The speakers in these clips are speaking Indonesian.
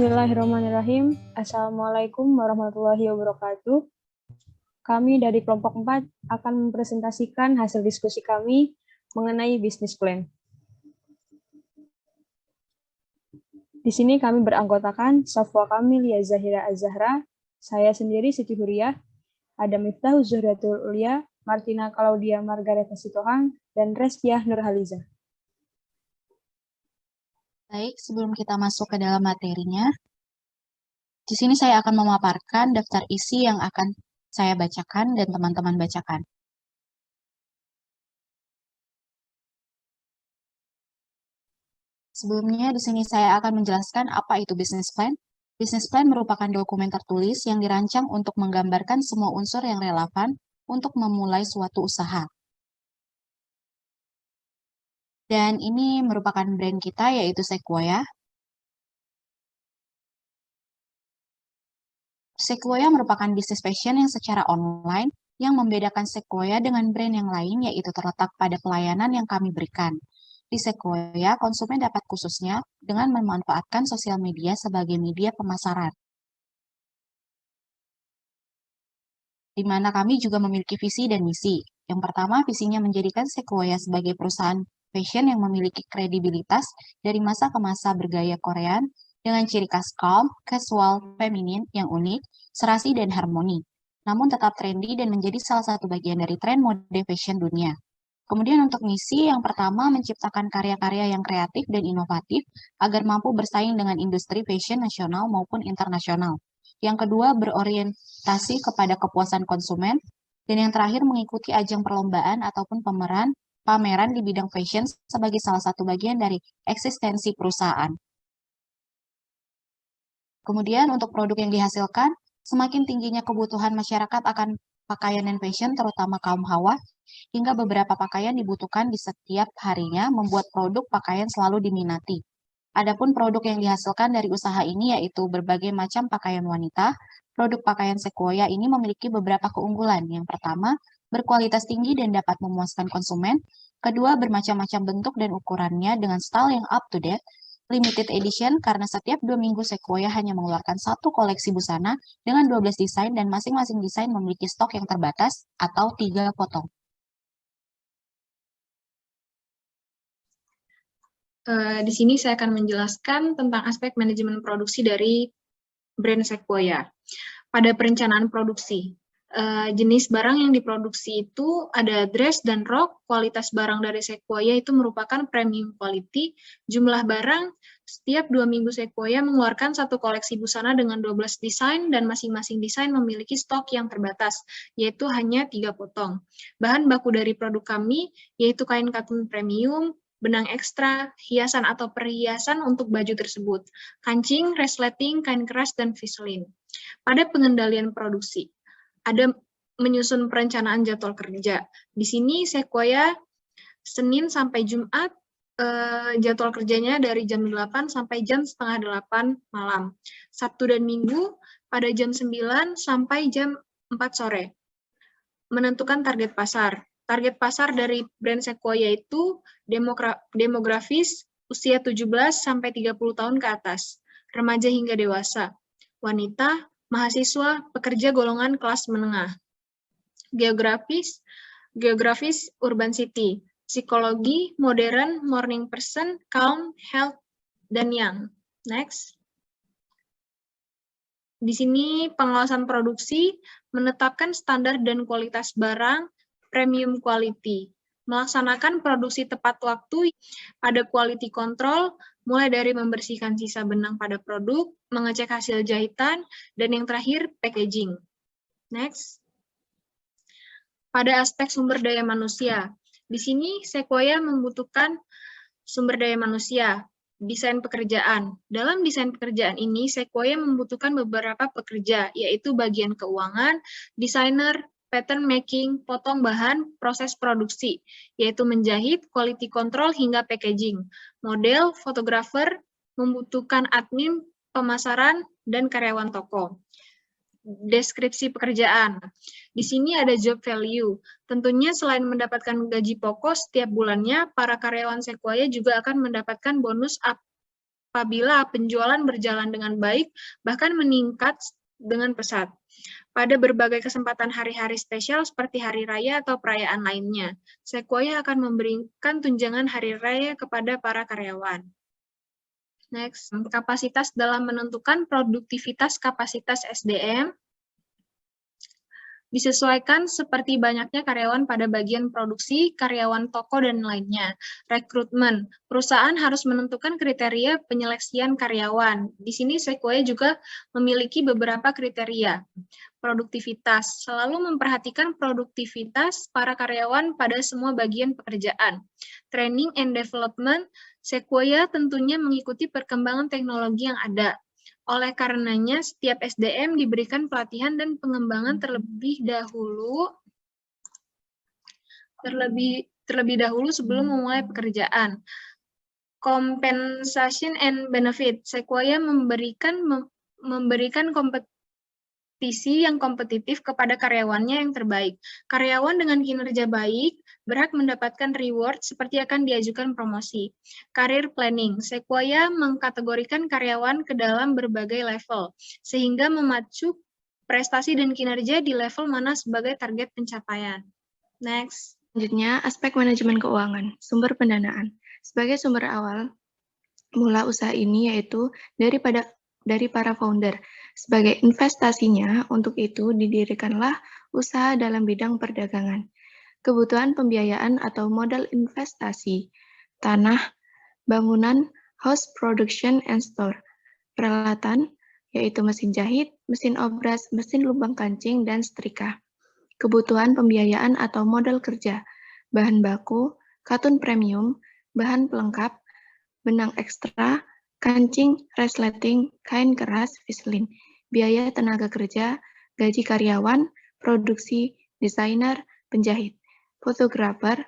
Bismillahirrahmanirrahim. Assalamualaikum warahmatullahi wabarakatuh. Kami dari kelompok 4 akan mempresentasikan hasil diskusi kami mengenai bisnis plan. Di sini kami beranggotakan Safwa Kamil Zahira Az-Zahra, saya sendiri Siti Huriyah, ada Miftahul Zuhratul Ulia, Martina Claudia Margareta Sitohang, dan Reskiah Nurhaliza. Baik, sebelum kita masuk ke dalam materinya, di sini saya akan memaparkan daftar isi yang akan saya bacakan dan teman-teman bacakan. Sebelumnya, di sini saya akan menjelaskan apa itu business plan. Business plan merupakan dokumen tertulis yang dirancang untuk menggambarkan semua unsur yang relevan untuk memulai suatu usaha. Dan ini merupakan brand kita, yaitu Sequoia. Sequoia merupakan bisnis fashion yang secara online yang membedakan Sequoia dengan brand yang lain, yaitu terletak pada pelayanan yang kami berikan. Di Sequoia, konsumen dapat khususnya dengan memanfaatkan sosial media sebagai media pemasaran, di mana kami juga memiliki visi dan misi. Yang pertama, visinya menjadikan Sequoia sebagai perusahaan fashion yang memiliki kredibilitas dari masa ke masa bergaya Korean dengan ciri khas calm, casual, feminin yang unik, serasi dan harmoni, namun tetap trendy dan menjadi salah satu bagian dari tren mode fashion dunia. Kemudian untuk misi, yang pertama menciptakan karya-karya yang kreatif dan inovatif agar mampu bersaing dengan industri fashion nasional maupun internasional. Yang kedua, berorientasi kepada kepuasan konsumen. Dan yang terakhir, mengikuti ajang perlombaan ataupun pameran di bidang fashion sebagai salah satu bagian dari eksistensi perusahaan. Kemudian untuk produk yang dihasilkan, semakin tingginya kebutuhan masyarakat akan pakaian dan fashion, terutama kaum hawa, hingga beberapa pakaian dibutuhkan di setiap harinya, membuat produk pakaian selalu diminati. Adapun produk yang dihasilkan dari usaha ini yaitu berbagai macam pakaian wanita. Produk pakaian Sequoia ini memiliki beberapa keunggulan. Yang pertama, berkualitas tinggi dan dapat memuaskan konsumen. Kedua, bermacam-macam bentuk dan ukurannya dengan style yang up to date. Limited edition karena setiap 2 minggu Sequoia hanya mengeluarkan satu koleksi busana dengan 12 desain dan masing-masing desain memiliki stok yang terbatas atau 3 potong. Di sini saya akan menjelaskan tentang aspek manajemen produksi dari brand Sequoia. Pada perencanaan produksi, jenis barang yang diproduksi itu ada dress dan rok. Kualitas barang dari Sequoia itu merupakan premium quality. Jumlah barang, setiap 2 minggu Sequoia mengeluarkan satu koleksi busana dengan 12 desain dan masing-masing desain memiliki stok yang terbatas, yaitu hanya 3 potong. Bahan baku dari produk kami yaitu kain katun premium, benang ekstra, hiasan atau perhiasan untuk baju tersebut, kancing, resleting, kain keras, dan viselin. Pada pengendalian produksi, ada menyusun perencanaan jadwal kerja. Di sini Sequoia Senin sampai Jumat, jadwal kerjanya dari jam 8 sampai jam setengah 8 malam. Sabtu dan Minggu pada jam 9 sampai jam 4 sore. Menentukan target pasar. Target pasar dari brand Sequoia itu demografis usia 17 sampai 30 tahun ke atas, remaja hingga dewasa, wanita, mahasiswa, pekerja golongan kelas menengah. Geografis urban city, psikologi, modern, morning person, calm, health, dan young. Next. Di sini pengawasan produksi, menetapkan standar dan kualitas barang, premium quality, melaksanakan produksi tepat waktu, pada quality control, mulai dari membersihkan sisa benang pada produk, mengecek hasil jahitan, dan yang terakhir, packaging. Next. Pada aspek sumber daya manusia, di sini Sequoia membutuhkan sumber daya manusia. Desain pekerjaan. Dalam desain pekerjaan ini, Sequoia membutuhkan beberapa pekerja, yaitu bagian keuangan, desainer, pattern making, potong bahan, proses produksi, yaitu menjahit, quality control, hingga packaging. Model, fotografer, membutuhkan admin, pemasaran, dan karyawan toko. Deskripsi pekerjaan. Di sini ada job value. Tentunya selain mendapatkan gaji pokok setiap bulannya, para karyawan Sequoia juga akan mendapatkan bonus apabila penjualan berjalan dengan baik, bahkan meningkat dengan pesat. Pada berbagai kesempatan hari-hari spesial seperti hari raya atau perayaan lainnya, Sequoia akan memberikan tunjangan hari raya kepada para karyawan. Next, kapasitas dalam menentukan produktivitas kapasitas SDM disesuaikan seperti banyaknya karyawan pada bagian produksi, karyawan toko, dan lainnya. Rekrutmen. Perusahaan harus menentukan kriteria penyeleksian karyawan. Di sini Sequoia juga memiliki beberapa kriteria. Produktivitas. Selalu memperhatikan produktivitas para karyawan pada semua bagian pekerjaan. Training and development. Sequoia tentunya mengikuti perkembangan teknologi yang ada. Oleh karenanya, setiap SDM diberikan pelatihan dan pengembangan terlebih dahulu sebelum memulai pekerjaan. Compensation and benefit. Sequoia memberikan kompetisi yang kompetitif kepada karyawannya yang terbaik. Karyawan dengan kinerja baik berhak mendapatkan reward seperti akan diajukan promosi. Career planning. Sequoia mengkategorikan karyawan ke dalam berbagai level, sehingga memacu prestasi dan kinerja di level mana sebagai target pencapaian. Next. Selanjutnya, aspek manajemen keuangan, sumber pendanaan. Sebagai sumber awal mula usaha ini yaitu dari para founder. Sebagai investasinya, untuk itu didirikanlah usaha dalam bidang perdagangan. Kebutuhan pembiayaan atau modal investasi, tanah, bangunan, house production and store, peralatan, yaitu mesin jahit, mesin obras, mesin lubang kancing, dan setrika. Kebutuhan pembiayaan atau modal kerja, bahan baku, katun premium, bahan pelengkap, benang ekstra, kancing, resleting, kain keras, viselin, biaya tenaga kerja, gaji karyawan, produksi, desainer, penjahit, fotografer,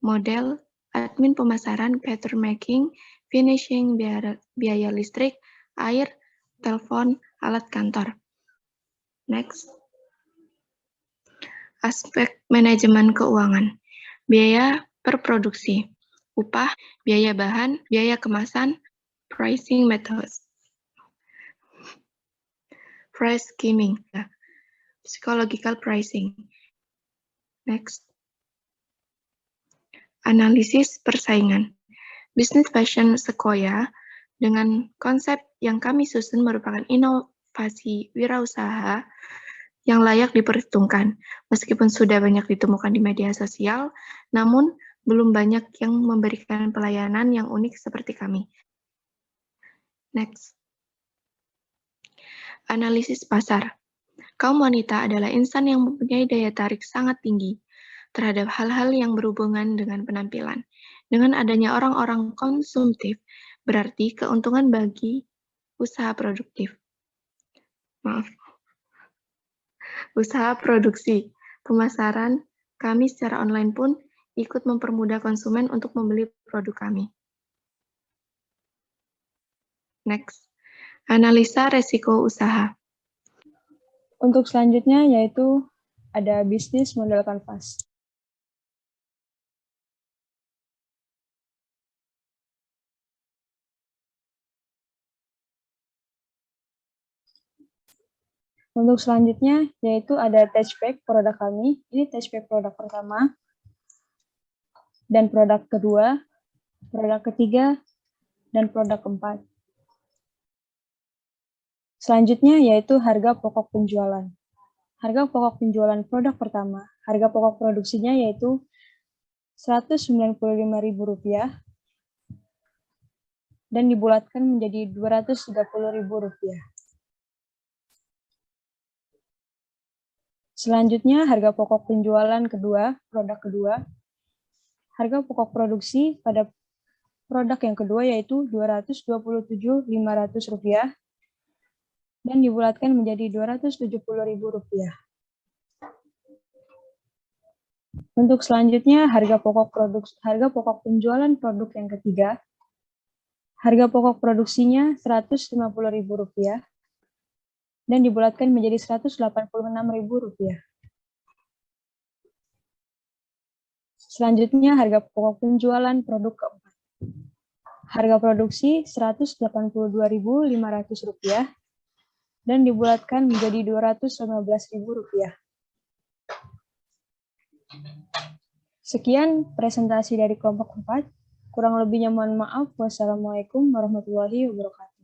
model, admin pemasaran, pattern making, finishing, biaya listrik, air, telepon, alat kantor. Next. Aspek manajemen keuangan. Biaya per produksi, upah, biaya bahan, biaya kemasan, pricing methods. Price skimming, psychological pricing. Next. Analisis persaingan. Bisnis fashion Sequoia dengan konsep yang kami susun merupakan inovasi wirausaha yang layak diperhitungkan. Meskipun sudah banyak ditemukan di media sosial, namun belum banyak yang memberikan pelayanan yang unik seperti kami. Next. Analisis pasar. Kaum wanita adalah insan yang mempunyai daya tarik sangat tinggi terhadap hal-hal yang berhubungan dengan penampilan. Dengan adanya orang-orang konsumtif, berarti keuntungan bagi usaha produktif. Usaha produksi, pemasaran, kami secara online pun ikut mempermudah konsumen untuk membeli produk kami. Next. Analisa resiko usaha. Untuk selanjutnya yaitu ada bisnis model kanvas. Untuk selanjutnya yaitu ada touchback produk kami. Ini touchback produk pertama dan produk kedua, produk ketiga, dan produk keempat. Selanjutnya yaitu harga pokok penjualan. Harga pokok penjualan produk pertama, harga pokok produksinya yaitu Rp195.000 dan dibulatkan menjadi Rp230.000. Selanjutnya harga pokok penjualan kedua, produk kedua. Harga pokok produksi pada produk yang kedua yaitu Rp227.500 dan dibulatkan menjadi Rp270.000. Untuk selanjutnya harga pokok penjualan produk yang ketiga. Harga pokok produksinya Rp150.000 dan dibulatkan menjadi Rp186.000. Selanjutnya harga pokok penjualan produk keempat. Harga produksi Rp182.500 dan dibulatkan menjadi Rp215.000. Sekian presentasi dari kelompok 4. Kurang lebihnya mohon maaf. Wassalamualaikum warahmatullahi wabarakatuh.